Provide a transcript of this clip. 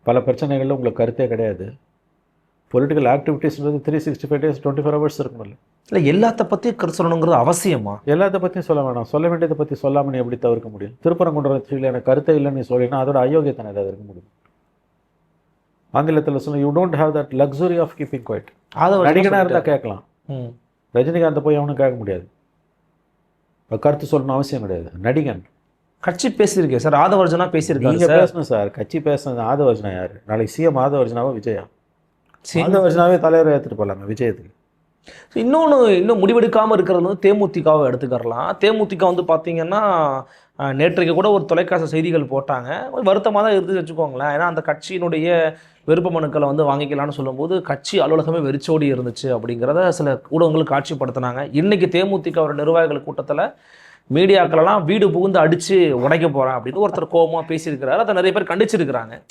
பல பிரச்சனைகளில் உங்களுக்கு கருத்தே கிடையாது. பொலிட்டிக்கல் ஆக்டிவிட்டீஸ்ன்றது 365 days 24 hours இருக்கணும்ல. இல்லை எல்லாத்த பற்றியும் கருத்து சொல்லணுங்கிறது அவசியமா? எல்லாத்த பற்றியும் சொல்ல வேணாம். சொல்ல வேண்டியதை பற்றி சொல்லாமல் நீ எப்படி தவிர்க்க முடியும்? திருப்பரங்குன்றத்தில் எனக்கு கருத்தே இல்லைன்னு நீ சொல்லினா அதோட அயோக்கியத்தனை ஏதாவது இருக்க முடியும்? ஆங்கிலத்தில் சொல்ல you don't have that luxury of keeping quiet. நடிகனாக இருந்தால் கேட்கலாம், ரஜினிகாந்தை போய் அவனும் கேட்க முடியாது, கருத்து சொல்லணும் அவசியம் கிடையாது. நடிகன் கட்சி பேசியிருக்கேன் சார், ஆதவர்ஜனா பேசியிருக்காங்க. நீங்கள் பேசணும் சார், கட்சி பேசுனது. ஆதவர்ஜனா யார்? நாளைக்கு சிஎம் ஆதவர்ஜனாவா விஜயா? ஆதவர்ஜனாவே தலைவரை ஏற்றுட்டு போகலாமே விஜயத்துக்கு. இன்னும் முடிவெடுக்காமல் இருக்கிறது வந்து தேமுதிகவை எடுத்துக்கறலாம். தேமுதிக வந்து பார்த்தீங்கன்னா நேற்றைக்கு கூட ஒரு தொலைக்காட்சி செய்திகள் போட்டாங்க. வருத்தமாக தான் இருந்து வச்சுக்கோங்களேன். ஏன்னா அந்த கட்சியினுடைய விருப்ப மனுக்களை வந்து வாங்கிக்கலாம்னு சொல்லும்போது கட்சி அலுவலகமே வெறிச்சோடி இருந்துச்சு அப்படிங்கிறத சில ஊடகங்கள் காட்சிப்படுத்தினாங்க. இன்றைக்கி தேமுதிக ஒரு நிர்வாகிகள் கூட்டத்தில் மீடியாக்களெல்லாம் வீடு புகுந்து அடித்து உடைக்க போகிறேன் அப்படின்னு ஒருத்தர் கோபமாக பேசியிருக்கிறாரு. அதை நிறைய பேர் கண்டிச்சிருக்கிறாங்க.